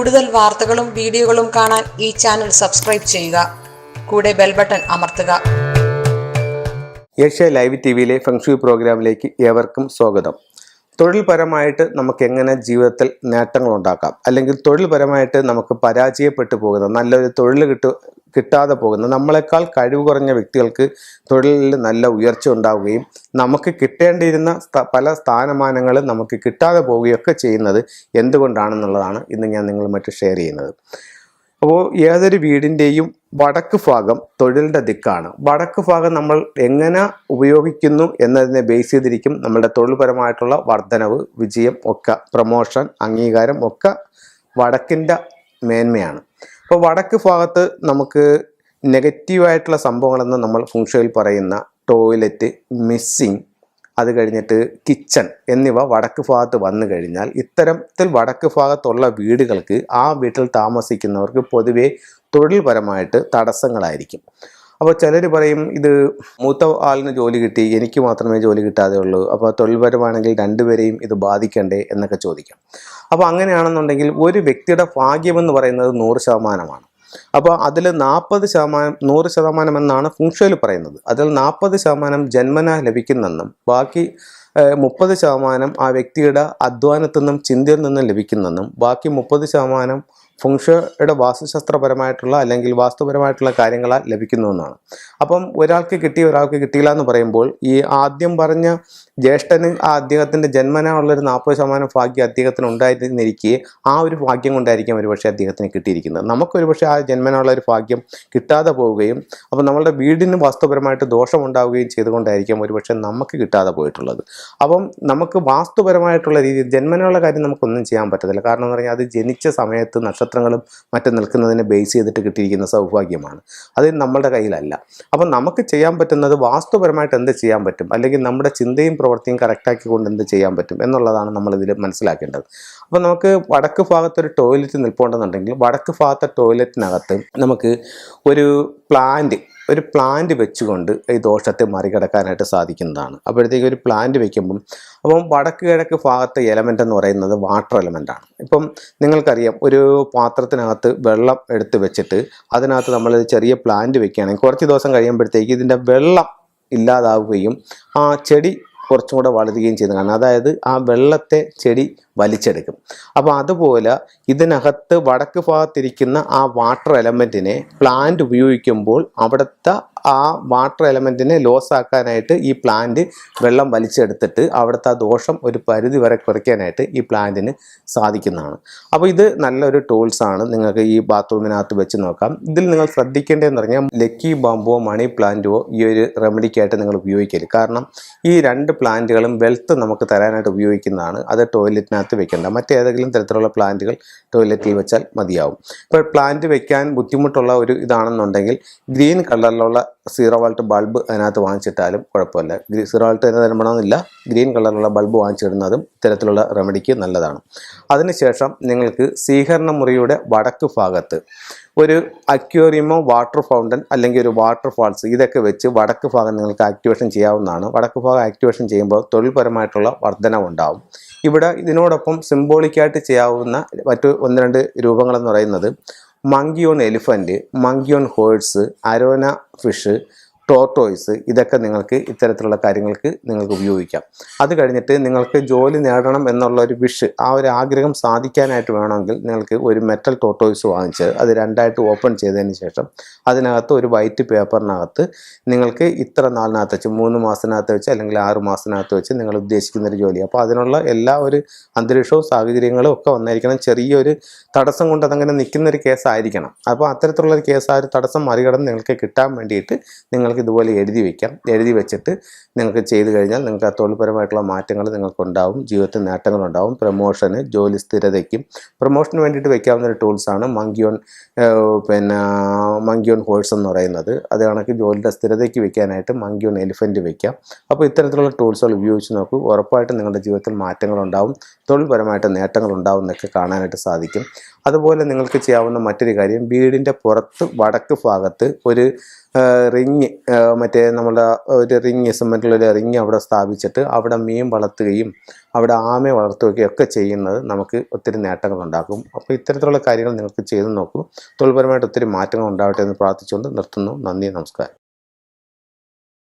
കൂടുതൽ വാർത്തകളും വീഡിയോകളും കാണാൻ ഈ ചാനൽ സബ്സ്ക്രൈബ് ചെയ്യുക. കൂടെ ബെൽ ബട്ടൺ അമർത്തുക. ഏഷ്യ ലൈവ് ടിവിയിലെ ഫെങ്ഷുയി പ്രോഗ്രാമിലേക്ക് ഏവർക്കും സ്വാഗതം. തൊഴിൽപരമായിട്ട് നമുക്ക് എങ്ങനെ ജീവിതത്തിൽ നേട്ടങ്ങൾ ഉണ്ടാക്കാം, അല്ലെങ്കിൽ തൊഴിൽപരമായിട്ട് നമുക്ക് പരാജയപ്പെട്ടു പോകുന്ന, നല്ലൊരു തൊഴിൽ കിട്ടാതെ പോകുന്ന, നമ്മളെക്കാൾ കഴിവ് കുറഞ്ഞ വ്യക്തികൾക്ക് തൊഴിലിൽ നല്ല ഉയർച്ച ഉണ്ടാവുകയും നമുക്ക് കിട്ടേണ്ടിയിരുന്ന പല സ്ഥാനമാനങ്ങളും നമുക്ക് കിട്ടാതെ പോവുകയൊക്കെ ചെയ്യുന്നത് എന്തുകൊണ്ടാണെന്നുള്ളതാണ് ഇന്ന് ഞാൻ നിങ്ങളുമായിട്ട് ഷെയർ ചെയ്യുന്നത്. അപ്പോൾ ഏതൊരു വീടിൻ്റെയും വടക്ക് ഭാഗം തൊഴിലിൻ്റെ ദിക്കാണ്. വടക്ക് ഭാഗം നമ്മൾ എങ്ങനെ ഉപയോഗിക്കുന്നു എന്നതിനെ ബേസ് ചെയ്തിരിക്കും നമ്മളുടെ തൊഴിൽപരമായിട്ടുള്ള വർധനവ്, വിജയം ഒക്കെ, പ്രൊമോഷൻ, അംഗീകാരം ഒക്കെ വടക്കിൻ്റെ മേന്മയാണ്. അപ്പോൾ വടക്ക് ഭാഗത്ത് നമുക്ക് നെഗറ്റീവായിട്ടുള്ള സംഭവങ്ങളെന്ന് നമ്മൾ ഫെങ്ഷുയിൽ പറയുന്ന ടോയ്ലറ്റ്, മിസ്സിങ്, അത് കഴിഞ്ഞിട്ട് കിച്ചൺ എന്നിവ വടക്ക് ഭാഗത്ത് വന്നു കഴിഞ്ഞാൽ ഇത്തരത്തിൽ വടക്ക് ഭാഗത്തുള്ള വീടുകൾക്ക്, ആ വീട്ടിൽ താമസിക്കുന്നവർക്ക് പൊതുവേ തൊഴിൽപരമായിട്ട് തടസ്സങ്ങളായിരിക്കും. അപ്പോൾ ചിലർ പറയും, ഇത് മൂത്ത ആളിന് ജോലി കിട്ടി, എനിക്ക് മാത്രമേ ജോലി കിട്ടാതെ ഉള്ളൂ, അപ്പോൾ തൊഴിൽപരമാണെങ്കിൽ രണ്ടുപേരെയും ഇത് ബാധിക്കണ്ടേ എന്നൊക്കെ ചോദിക്കാം. അപ്പോൾ അങ്ങനെയാണെന്നുണ്ടെങ്കിൽ ഒരു വ്യക്തിയുടെ ഭാഗ്യമെന്ന് പറയുന്നത് 100%. അപ്പോൾ അതിൽ 100% എന്നാണ് ഫെങ്ഷുയിൽ പറയുന്നത്. അതിൽ 40% ജന്മന ലഭിക്കുന്നെന്നും ബാക്കി 30% ആ വ്യക്തിയുടെ അധ്വാനത്തിൽ നിന്നും ചിന്തയിൽ നിന്നും ലഭിക്കുന്നെന്നും ബാക്കി 30% ഫെങ്ഷുയുടെ വാസ്തുശാസ്ത്രപരമായിട്ടുള്ള അല്ലെങ്കിൽ വാസ്തുപരമായിട്ടുള്ള കാര്യങ്ങളാൽ ലഭിക്കുന്നുവെന്നാണ്. അപ്പം ഒരാൾക്ക് കിട്ടി, ഒരാൾക്ക് കിട്ടിയില്ല എന്ന് പറയുമ്പോൾ ഈ ആദ്യം പറഞ്ഞ ജ്യേഷ്ഠന് അദ്ദേഹത്തിൻ്റെ ജന്മന ഉള്ളൊരു 40% ഭാഗ്യം അദ്ദേഹത്തിന് ഉണ്ടായിരുന്നിരിക്കെ ആ ഒരു ഭാഗ്യം കൊണ്ടായിരിക്കും ഒരുപക്ഷെ അദ്ദേഹത്തിന് കിട്ടിയിരിക്കുന്നത്. നമുക്കൊരുപക്ഷെ ആ ജന്മനുള്ള ഒരു ഭാഗ്യം കിട്ടാതെ പോവുകയും അപ്പോൾ നമ്മളുടെ വീടിന് വാസ്തുപരമായിട്ട് ദോഷമുണ്ടാവുകയും ചെയ്തുകൊണ്ടായിരിക്കും ഒരുപക്ഷെ നമുക്ക് കിട്ടാതെ പോയിട്ടുള്ളത്. അപ്പം നമുക്ക് വാസ്തുപരമായിട്ടുള്ള രീതിയിൽ ജന്മനുള്ള കാര്യം നമുക്കൊന്നും ചെയ്യാൻ പറ്റത്തില്ല. കാരണം എന്ന് പറഞ്ഞാൽ അത് ജനിച്ച സമയത്ത് നക്ഷത്രങ്ങളും മറ്റും നിൽക്കുന്നതിനെ ബേസ് ചെയ്തിട്ട് കിട്ടിയിരിക്കുന്ന സൗഭാഗ്യമാണ്. അത് നമ്മളുടെ കയ്യിലല്ല. അപ്പം നമുക്ക് ചെയ്യാൻ പറ്റുന്നത് വാസ്തുപരമായിട്ട് എന്ത് ചെയ്യാൻ പറ്റും, അല്ലെങ്കിൽ നമ്മുടെ ചിന്തയും പ്രവൃത്തിയും കറക്റ്റാക്കിക്കൊണ്ട് എന്ത് ചെയ്യാൻ പറ്റും എന്നുള്ളതാണ് നമ്മളിതിൽ മനസ്സിലാക്കേണ്ടത്. അപ്പോൾ നമുക്ക് വടക്ക് ഭാഗത്തൊരു ടോയ്ലറ്റ് നിൽപ്പുണ്ടെന്നുണ്ടെങ്കിൽ വടക്ക് ഭാഗത്തെ ടോയ്ലറ്റിനകത്ത് നമുക്ക് ഒരു പ്ലാന്റ് വെച്ചുകൊണ്ട് ഈ ദോഷത്തെ മറികടക്കാനായിട്ട് സാധിക്കുന്നതാണ്. അപ്പോഴത്തേക്ക് ഒരു പ്ലാന്റ് വെക്കുമ്പം വടക്ക് കിഴക്ക് ഭാഗത്തെ എലമെൻ്റ് എന്ന് പറയുന്നത് വാട്ടർ എലമെൻ്റാണ്. ഇപ്പം നിങ്ങൾക്കറിയാം, ഒരു പാത്രത്തിനകത്ത് വെള്ളം എടുത്ത് വെച്ചിട്ട് അതിനകത്ത് നമ്മൾ ചെറിയ പ്ലാന്റ് വെക്കുകയാണെങ്കിൽ കുറച്ച് ദിവസം കഴിയുമ്പോഴത്തേക്ക് ഇതിൻ്റെ വെള്ളം ഇല്ലാതാവുകയും ആ ചെടി കുറച്ചും കൂടെ വളരുകയും ചെയ്യുന്നത് കാണാം. അതായത് ആ വെള്ളത്തെ ചെടി വലിച്ചെടുക്കും. അപ്പോൾ അതുപോലെ ഇതിനകത്ത് വടക്ക് ഭാഗത്തിരിക്കുന്ന ആ വാട്ടർ എലമെൻറ്റിനെ പ്ലാന്റ് ഉപയോഗിക്കുമ്പോൾ അവിടുത്തെ ആ വാട്ടർ എലമെൻറ്റിനെ ലോസ് ആക്കാനായിട്ട് ഈ പ്ലാന്റ് വെള്ളം വലിച്ചെടുത്തിട്ട് അവിടുത്തെ ആ ദോഷം ഒരു പരിധി വരെ കുറയ്ക്കാനായിട്ട് ഈ പ്ലാന്റിന് സാധിക്കുന്നതാണ്. അപ്പോൾ ഇത് നല്ലൊരു ടൂൾസാണ്. നിങ്ങൾക്ക് ഈ ബാത്റൂമിനകത്ത് വെച്ച് നോക്കാം. ഇതിൽ നിങ്ങൾ ശ്രദ്ധിക്കേണ്ടതെന്ന് പറഞ്ഞാൽ ലക്കി ബാമ്പോ, മണി പ്ലാന്റോ ഈ ഒരു റെമഡിക്കായിട്ട് നിങ്ങൾ ഉപയോഗിക്കരുത്. കാരണം ഈ രണ്ട് പ്ലാന്റുകളും വെൽത്ത് നമുക്ക് തരാനായിട്ട് ഉപയോഗിക്കുന്നതാണ്. അത് ടോയ്ലറ്റിനകത്ത് വെക്കേണ്ട. മറ്റേതെങ്കിലും തരത്തിലുള്ള പ്ലാന്റുകൾ ടോയ്ലറ്റിൽ വെച്ചാൽ മതിയാവും. ഇപ്പോൾ പ്ലാന്റ് വെക്കാൻ ബുദ്ധിമുട്ടുള്ള ഒരു ഇതാണെന്നുണ്ടെങ്കിൽ ഗ്രീൻ കളറിലുള്ള 0 വോൾട്ട് ബൾബ് അതിനകത്ത് വാങ്ങിച്ചിട്ടാലും കുഴപ്പമില്ല. 0 വോൾട്ട് തന്നെ തരണമെന്നില്ല, ഗ്രീൻ കളറിലുള്ള ബൾബ് വാങ്ങിച്ചിടുന്നതും ഇത്തരത്തിലുള്ള റെമഡിക്ക് നല്ലതാണ്. അതിനുശേഷം നിങ്ങൾക്ക് സ്വീകരണ മുറിയുടെ വടക്ക് ഭാഗത്ത് ഒരു അക്വേറിയമോ വാട്ടർ ഫൗണ്ടൻ അല്ലെങ്കിൽ ഒരു വാട്ടർ ഫാൾസ് ഇതൊക്കെ വെച്ച് വടക്ക് ഭാഗം നിങ്ങൾക്ക് ആക്ടിവേഷൻ ചെയ്യാവുന്നതാണ്. വടക്ക് ഭാഗം ആക്ടിവേഷൻ ചെയ്യുമ്പോൾ തൊഴിൽപരമായിട്ടുള്ള വർധനവുണ്ടാവും. ഇവിടെ ഇതിനോടൊപ്പം സിംബോളിക്കായിട്ട് ചെയ്യാവുന്ന മറ്റു 1-2 രൂപങ്ങളെന്ന് പറയുന്നത് monkey on elephant, monkey on horse, arowana fish, tortoise, ഇതൊക്കെ നിങ്ങൾക്ക് ഇത്തരത്തിലുള്ള കാര്യങ്ങൾക്ക് നിങ്ങൾക്ക് ഉപയോഗിക്കാം. അത് കഴിഞ്ഞിട്ട് നിങ്ങൾക്ക് ജോലി നേടണം എന്നുള്ള ഒരു വിഷ്, ആ ഒരു ആഗ്രഹം സാധിക്കാനായിട്ട് വേണമെങ്കിൽ നിങ്ങൾക്ക് ഒരു മെറ്റൽ ടോർട്ടോയ്സ് വാങ്ങിച്ച് അത് 2ആയിട്ട് ഓപ്പൺ ചെയ്തതിന് ശേഷം അതിനകത്ത് ഒരു വൈറ്റ് പേപ്പറിനകത്ത് നിങ്ങൾക്ക് ഇത്ര നാളിനകത്ത് വെച്ച് 3 മാസത്തിനകത്ത് വെച്ച് അല്ലെങ്കിൽ 6 മാസത്തിനകത്ത് വെച്ച് നിങ്ങൾ ഉദ്ദേശിക്കുന്നൊരു ജോലി, അപ്പോൾ അതിനുള്ള എല്ലാ ഒരു അന്തരീക്ഷവും സാഹചര്യങ്ങളും ഒക്കെ വന്നിരിക്കണം. ചെറിയൊരു തടസ്സം കൊണ്ട് അതങ്ങനെ നിൽക്കുന്നൊരു കേസായിരിക്കണം. അപ്പോൾ അത്തരത്തിലുള്ളൊരു കേസ്, ആ ഒരു തടസ്സം മറികടന്ന് നിങ്ങൾക്ക് കിട്ടാൻ വേണ്ടിയിട്ട് നിങ്ങൾക്ക് ഇതുപോലെ എഴുതി വെച്ചിട്ട് നിങ്ങൾക്ക് ചെയ്തു കഴിഞ്ഞാൽ നിങ്ങൾക്ക് ആ തൊഴിൽപരമായിട്ടുള്ള മാറ്റങ്ങൾ നിങ്ങൾക്കുണ്ടാവും, ജീവിതത്തിൽ നേട്ടങ്ങളുണ്ടാവും. പ്രൊമോഷന്, ജോലി സ്ഥിരതയ്ക്കും പ്രൊമോഷന് വേണ്ടിയിട്ട് വെക്കാവുന്ന ഒരു ടൂൾസാണ് മങ്കി ഓൺ ഹോഴ്സ് എന്ന് പറയുന്നത്. അത് കണക്ക് ജോലിയുടെ സ്ഥിരതയ്ക്ക് വെക്കാനായിട്ട് മങ്കി ഓൺ എലിഫൻറ്റ് വെക്കാം. അപ്പോൾ ഇത്തരത്തിലുള്ള ടൂൾസുകൾ ഉപയോഗിച്ച് നോക്കൂ. ഉറപ്പായിട്ടും നിങ്ങളുടെ ജീവിതത്തിൽ മാറ്റങ്ങളുണ്ടാവും, തൊഴിൽപരമായിട്ട് നേട്ടങ്ങളുണ്ടാവും എന്നൊക്കെ കാണാനായിട്ട് സാധിക്കും. അതുപോലെ നിങ്ങൾക്ക് ചെയ്യാവുന്ന മറ്റൊരു കാര്യം, വീടിൻ്റെ പുറത്ത് വടക്ക് ഭാഗത്ത് ഒരു റിങ്, മറ്റേ നമ്മുടെ ഒരു റിങ്, സിമെൻറ്റിലൊരു റിങ് അവിടെ സ്ഥാപിച്ചിട്ട് അവിടെ മീൻ വളർത്തുകയും അവിടെ ആമയെ വളർത്തുകയും ഒക്കെ ചെയ്യുന്നത് നമുക്ക് ഒത്തിരി നേട്ടങ്ങളുണ്ടാക്കും. അപ്പോൾ ഇത്തരത്തിലുള്ള കാര്യങ്ങൾ നിങ്ങൾക്ക് ചെയ്തു നോക്കൂ. തൊഴിൽപരമായിട്ട് ഒത്തിരി മാറ്റങ്ങൾ ഉണ്ടാവട്ടെ എന്ന് പ്രാർത്ഥിച്ചുകൊണ്ട് നിർത്തുന്നു. നന്ദി, നമസ്കാരം.